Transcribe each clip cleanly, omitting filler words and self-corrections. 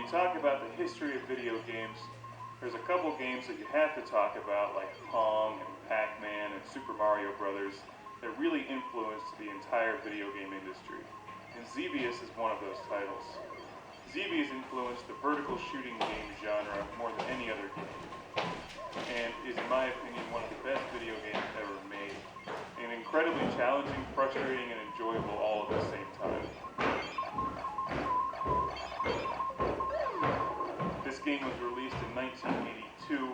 you talk about the history of video games, there's a couple games that you have to talk about, like Pong and Pac-Man and Super Mario Brothers, that really influenced the entire video game industry. And Xevious is one of those titles. Xevious influenced the vertical shooting game genre more than any other game, and is, in my opinion, one of the best video games ever made. And incredibly challenging, frustrating, and enjoyable all at the same time. This game was released in 1982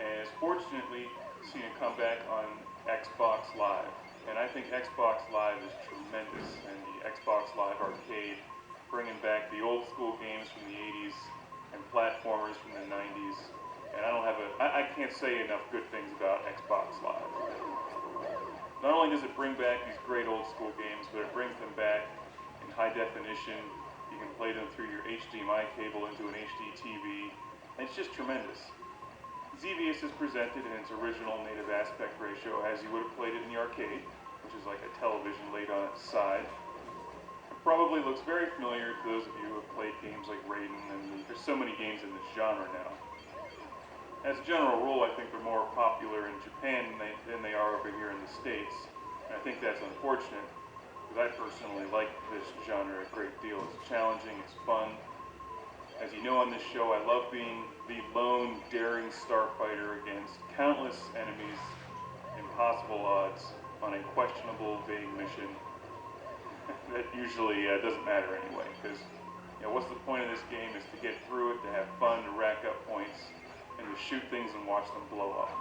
and has fortunately seen a comeback on Xbox Live. And I think Xbox Live is tremendous, and the Xbox Live Arcade, bringing back the old school games from the 80s and platformers from the 90s. And I can't say enough good things about Xbox Live. Not only does it bring back these great old school games, but it brings them back in high definition. You can play them through your HDMI cable into an HD TV. And it's just tremendous. Xevious is presented in its original native aspect ratio as you would have played it in the arcade, which is like a television laid on its side. It probably looks very familiar to those of you who have played games like Raiden, and there's so many games in this genre now. As a general rule, I think they're more popular in Japan than they are over here in the States. And I think that's unfortunate, because I personally like this genre a great deal. It's challenging, it's fun. As you know on this show, I love being the lone, daring starfighter against countless enemies, impossible odds, on a questionable, vague mission that usually doesn't matter anyway, because what's the point of this game is to get through it, to have fun, to rack up points, and to shoot things and watch them blow up.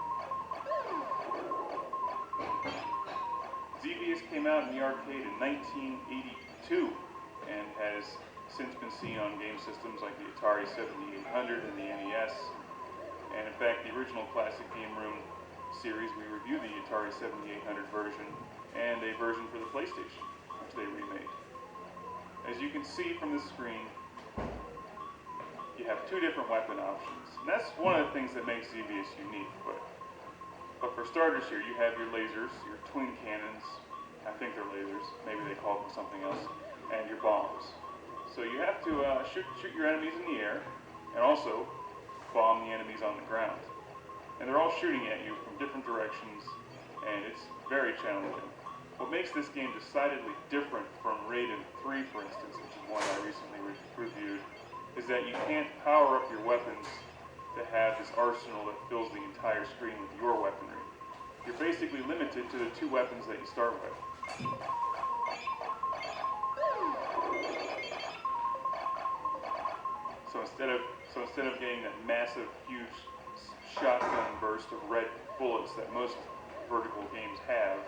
Xevious came out in the arcade in 1982 and has since been seen on game systems like the Atari 7800 and the NES. And in fact, the original Classic Game Room series, we reviewed the Atari 7800 version and a version for the PlayStation, which they remade. As you can see from the screen, you have two different weapon options. And that's one of the things that makes Xevious unique. But for starters here, you have your lasers, your twin cannons, I think they're lasers, maybe they call them something else, and your bombs. So you have to shoot your enemies in the air, and also bomb the enemies on the ground. And they're all shooting at you from different directions, and it's very challenging. What makes this game decidedly different from Raiden 3, for instance, which is one I recently reviewed, is that you can't power up your weapons to have this arsenal that fills the entire screen with your weaponry. You're basically limited to the two weapons that you start with. So instead of getting that massive, huge shotgun burst of red bullets that most vertical games have,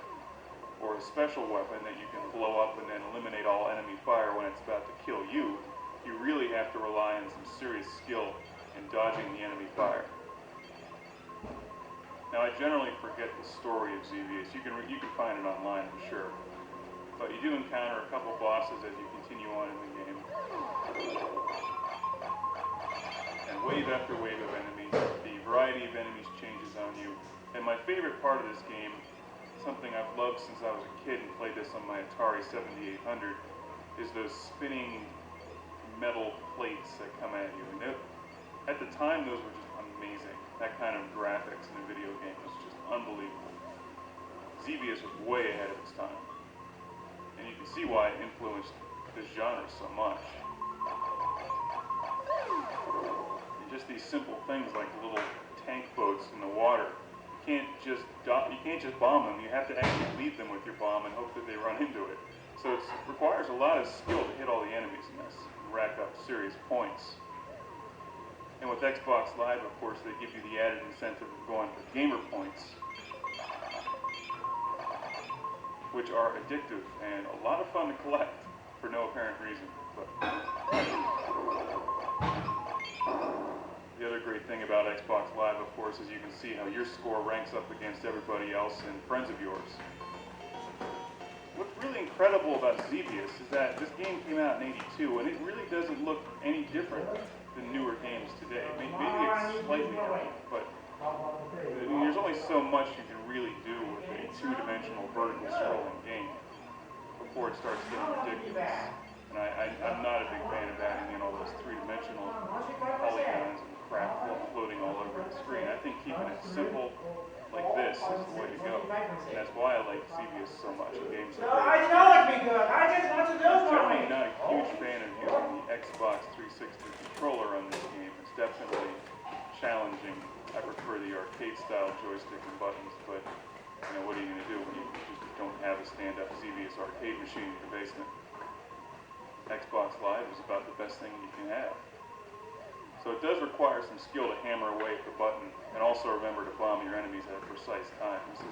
or a special weapon that you can blow up and then eliminate all enemy fire when it's about to kill you, you really have to rely on some serious skill in dodging the enemy fire. Now, I generally forget the story of Xevious. You can find it online, I'm sure. But you do encounter a couple bosses as you continue on in the game. And wave after wave of enemies. The variety of enemies changes on you. And my favorite part of this game, something I've loved since I was a kid and played this on my Atari 7800, is those spinning metal plates that come at you. And at the time, those were just amazing. That kind of graphics in a video game was just unbelievable. Xevious was way ahead of its time. And you can see why it influenced this genre so much. And just these simple things like the little tank boats in the water. You can't just bomb them. You have to actually lead them with your bomb and hope that they run into it. So it requires a lot of skill to hit all the enemies in this and rack up serious points. And with Xbox Live, of course, they give you the added incentive of going for gamer points, which are addictive and a lot of fun to collect for no apparent reason. But the other great thing about Xbox Live, of course, is you can see how your score ranks up against everybody else and friends of yours. What's really incredible about Xevious is that this game came out in '82, and it really doesn't look any different than newer games today. Maybe it's slightly different, but there's only so much you can really do with a two-dimensional vertical scrolling game before it starts getting ridiculous. And I'm not a big fan of adding in all those three-dimensional polygons and crap floating all over the screen. I think keeping it simple like this is the way to go. And that's why I like Xevious so much in games like this. I know it'd be good. I just want to do I'm it for generally me. not a huge fan of using the Xbox 360 controller on this game. It's definitely challenging. I prefer the arcade-style joystick and buttons, but you know, what are you going to do when you just don't have a stand-up Xevious arcade machine in your basement? Xbox Live is about the best thing you can have. So it does require some skill to hammer away at the button, and also remember to bomb your enemies at a precise time. This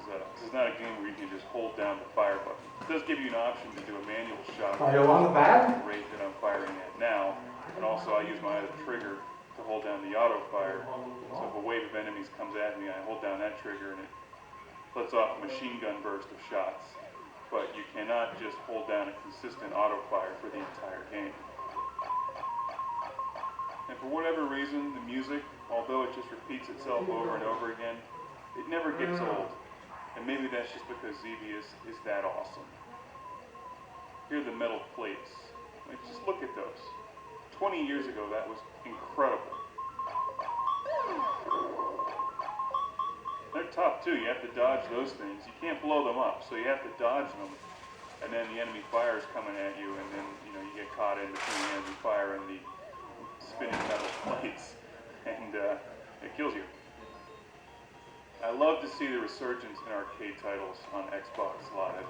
is not a game where you can just hold down the fire button. It does give you an option to do a manual shot Are you on the bag? at the rate that I'm firing at now, and also I use my other trigger to hold down the auto fire. So if a wave of enemies comes at me, I hold down that trigger and it lets off a machine gun burst of shots. But you cannot just hold down a consistent auto fire for the entire game. And for whatever reason, the music, although it just repeats itself over and over again, it never gets old. And maybe that's just because Xevious is that awesome. Here are the metal plates. Like, just look at those. 20 years ago, that was incredible. They're tough too. You have to dodge those things. You can't blow them up, so you have to dodge them. And then the enemy fire is coming at you, and then you get caught in between the enemy fire and the spinning metal plates, and it kills you. I love to see the resurgence in arcade titles on Xbox Live.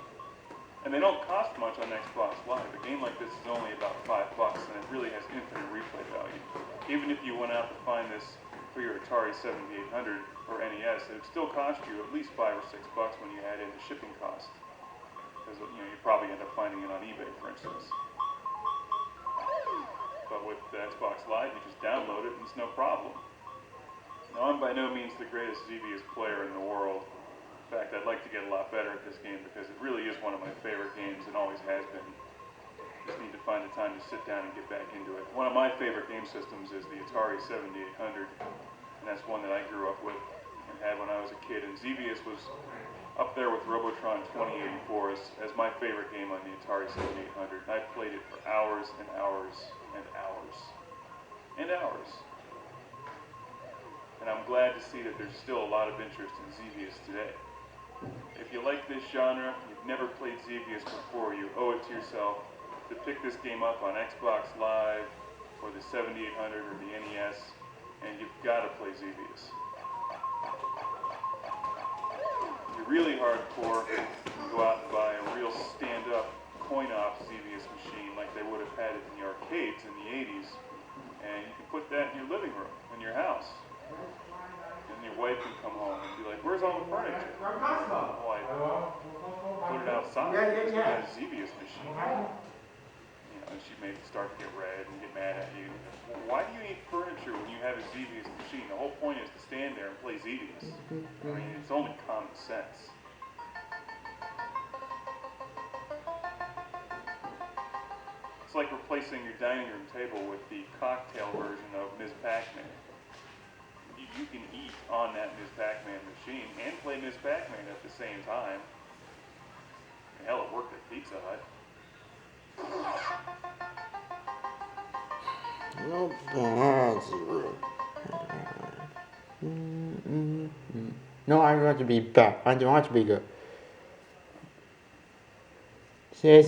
And they don't cost much on Xbox Live. A game like this is only about $5, and it really has infinite replay value. Even if you went out to find this for your Atari 7800 or NES, it would still cost you at least $5 or $6 when you add in the shipping cost. Because you probably end up finding it on eBay, for instance. But with the Xbox Live, you just download it and it's no problem. Now, I'm by no means the greatest Xevious player in the world. In fact, I'd like to get a lot better at this game because it really is one of my favorite games and always has been. Just need to find the time to sit down and get back into it. One of my favorite game systems is the Atari 7800, and that's one that I grew up with and had when I was a kid. And Xevious was up there with Robotron 2084 as my favorite game on the Atari 7800. And I played it for hours and hours and hours and hours. And I'm glad to see that there's still a lot of interest in Xevious today. If you like this genre, you've never played Xevious before, you owe it to yourself to pick this game up on Xbox Live or the 7800 or the NES, and you've got to play Xevious. If you're really hardcore, you can go out and buy a real stand-up coin-op Xevious machine like they would have had it in the arcades in the 80s, and you can put that in your living room, in your house. And your wife can come home and be like, "Where's all the furniture?" Oh, I put it outside. It's a Xevious machine. And she may start to get red and get mad at you. Well, why do you need furniture when you have a Xevious machine? The whole point is to stand there and play Xevious. I mean, it's only common sense. It's like replacing your dining room table with the cocktail version of Ms. Pac-Man. You can eat on that Ms. Pac-Man machine and play Ms. Pac-Man at the same time. Hell, it worked at Pizza Hut. No, I want to be back. I don't want to be good. Serious.